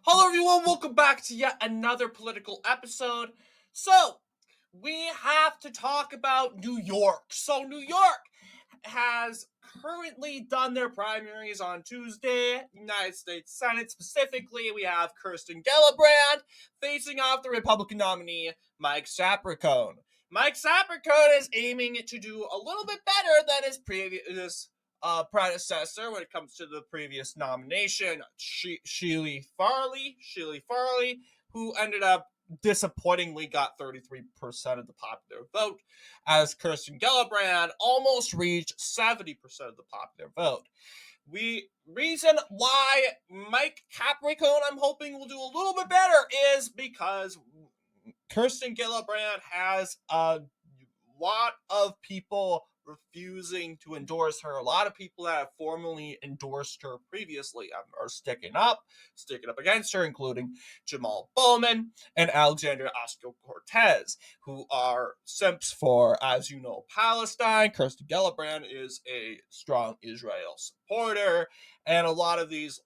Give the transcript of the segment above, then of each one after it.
Hello, everyone. Welcome back to yet another political episode. So, we have to talk about New York. So, New York has currently done their primaries on Tuesday. United States Senate specifically, we have Kirsten Gillibrand facing off the Republican nominee, Mike Sapraicone. Mike Sapraicone is aiming to do a little bit better than his previous predecessor when it comes to the previous nomination, Sheely Farley, who ended up disappointingly got 33% of the popular vote, as Kirsten Gillibrand almost reached 70% of the popular vote. Reason why Mike Capricorn, I'm hoping, will do a little bit better is because Kirsten Gillibrand has a lot of people refusing to endorse her. A lot of people that have formally endorsed her previously are sticking up against her, including Jamal Bowman and Alexandria Ocasio-Cortez, who are simps for, as you know, Palestine. Kirsten Gillibrand is a strong Israel supporter, and a lot of these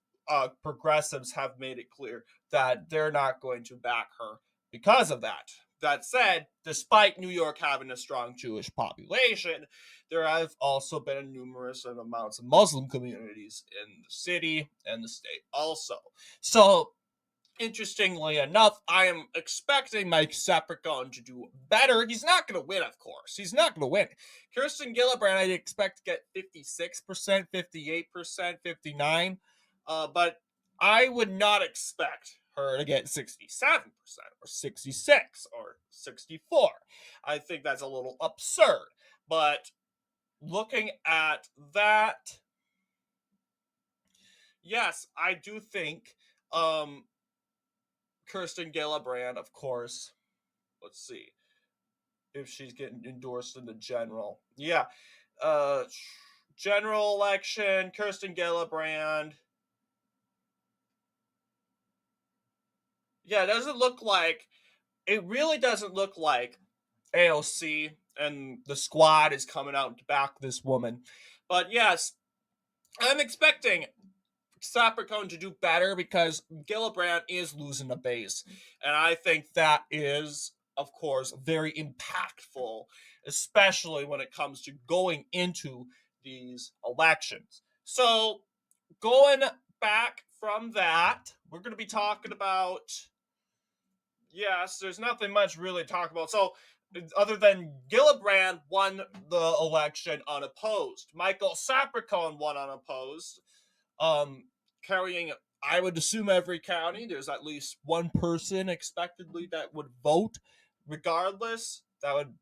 progressives have made it clear that they're not going to back her because of that. That said, despite New York having a strong Jewish population, there have also been numerous amounts of Muslim communities in the city and the state also. So, interestingly enough, I am expecting Mike Sapraicone to do better. He's not going to win, of course. He's not going to win. Kirsten Gillibrand, I expect to get 56%, 58%, 59%, but I would not expect her to get 67% or 66 or 64. I think that's a little absurd. But looking at that, yes, I do think Kirsten Gillibrand, of course. Let's see if she's getting endorsed in the general. Yeah. Uh General election, Kirsten Gillibrand. Yeah, it really doesn't look like AOC and the squad is coming out to back this woman. But yes, I'm expecting Sapraicone to do better because Gillibrand is losing a base. And I think that is, of course, very impactful, especially when it comes to going into these elections. So, going back from that, we're going to be talking about, yes, there's nothing much really to talk about. So, other than Gillibrand won the election unopposed, Michael Sapraicone won unopposed, um, carrying, I would assume, every county. There's at least one person expectedly that would vote regardless. That would,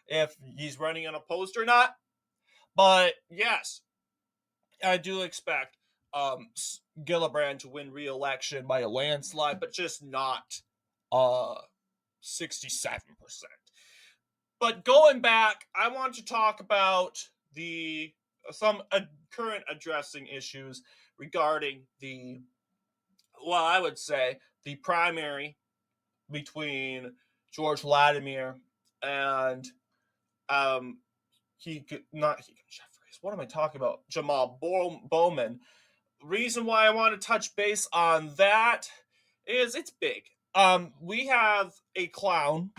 if he's running unopposed or not. But yes, I do expect Gillibrand to win re-election by a landslide, but just not 67%. But going back, I want to talk about the some current addressing issues regarding I would say the primary between George Vladimir and um he could not he Jeffries. What am I talking about? Jamal Bowman. Reason why I want to touch base on that is it's big. We have a clown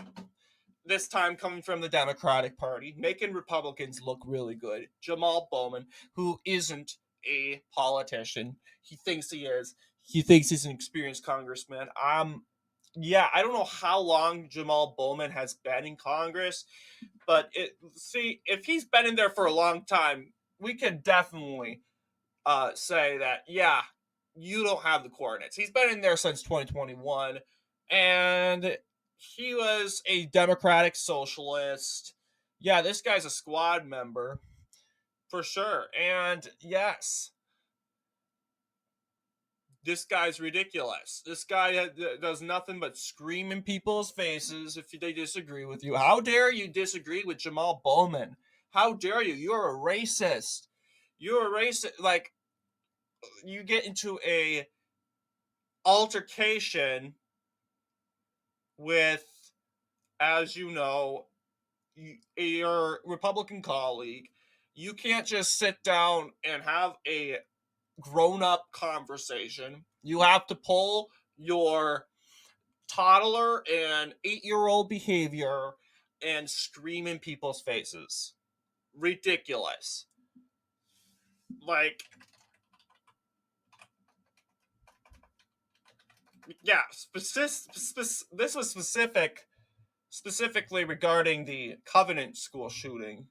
this time coming from the Democratic Party, making Republicans look really good. Jamal Bowman, who isn't a politician. He thinks he is. He thinks he's an experienced congressman. Yeah, I don't know how long Jamal Bowman has been in Congress, but if he's been in there for a long time, we can definitely say that, yeah, you don't have the coordinates. He's been in there since 2021, and he was a Democratic socialist. Yeah, this guy's a squad member for sure. And yes, this guy's ridiculous. This guy does nothing but scream in people's faces if they disagree with you. How dare you disagree with Jamal Bowman? How dare you? You're a racist. You're a racist. Like, you get into a altercation with, as you know, your Republican colleague. You can't just sit down and have a grown-up conversation. You have to pull your toddler and 8-year-old behavior and scream in people's faces. Ridiculous. Like, yeah, this was specifically regarding the Covenant school shooting.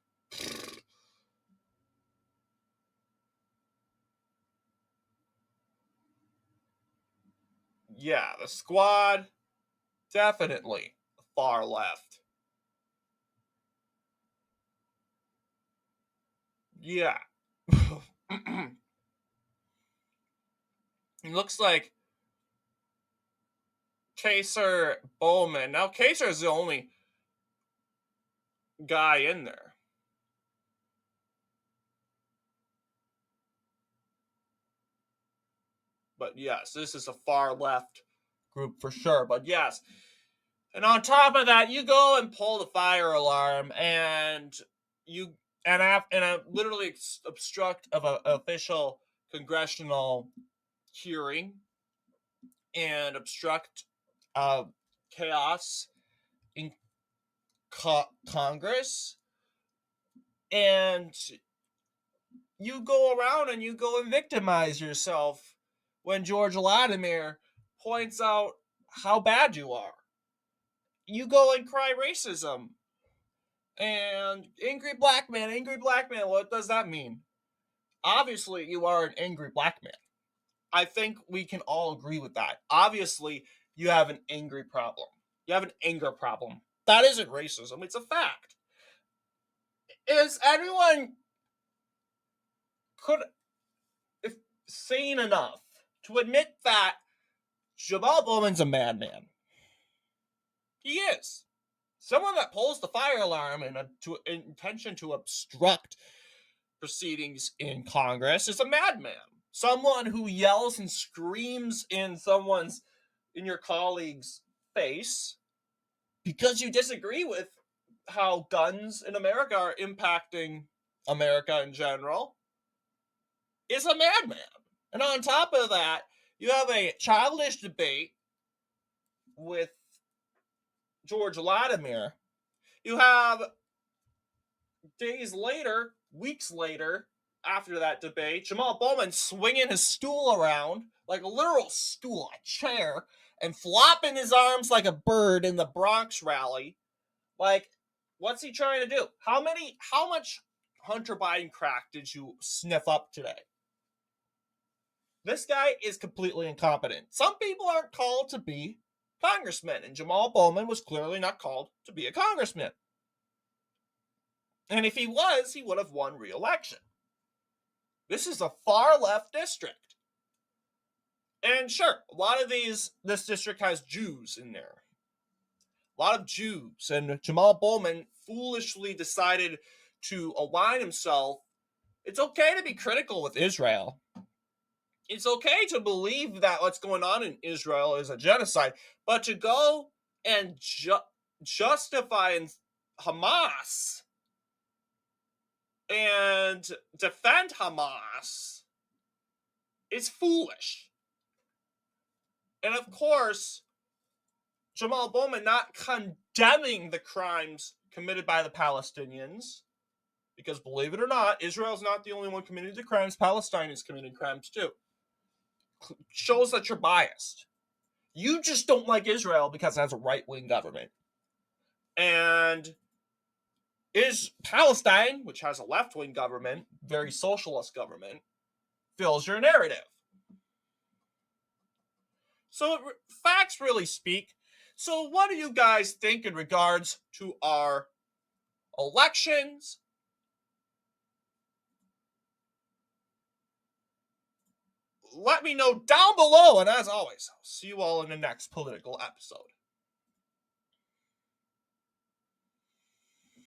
Yeah, the squad, definitely far left. Yeah. It looks like Kaser Bowman. Now, Kaser is the only guy in there. But yes, this is a far left group for sure. But yes. And on top of that, you go and pull the fire alarm and you literally obstruct of an official congressional hearing and obstruct chaos in Congress, and you go around and you go and victimize yourself when George Latimer points out how bad you are. You go and cry racism. And angry black man, what does that mean? Obviously, you are an angry black man. I think we can all agree with that. Obviously, you have an angry problem. You have an anger problem. That isn't racism, it's a fact. Is anyone could if sane enough to admit that Jamal Bowman's a madman? He is. Someone that pulls the fire alarm in intention to obstruct proceedings in Congress is a madman. Someone who yells and screams in your colleague's face because you disagree with how guns in America are impacting America in general is a madman. And on top of that, you have a childish debate with George Latimer. You have days later, weeks later, after that debate, Jamal Bowman swinging his stool around like a literal stool, a chair, and flopping his arms like a bird in the Bronx rally. Like, what's he trying to do? How much Hunter Biden crack did you sniff up today? This guy is completely incompetent. Some people aren't called to be congressmen, and Jamal Bowman was clearly not called to be a congressman. And if he was, he would have won re-election. This is a far left district. And sure, a lot of this district has Jews in there. A lot of Jews. And Jamal Bowman foolishly decided to align himself. It's okay to be critical with Israel. It's okay to believe that what's going on in Israel is a genocide. But to go and justify Hamas and defend Hamas is foolish. And of course, Jamal Bowman not condemning the crimes committed by the Palestinians, because believe it or not, Israel's not the only one committing the crimes. Palestine is committing crimes too. Shows that you're biased. You just don't like Israel because it has a right-wing government. And is Palestine, which has a left-wing government, very socialist government, fills your narrative. So facts really speak. So what do you guys think in regards to our elections? Let me know down below. And as always, I'll see you all in the next political episode.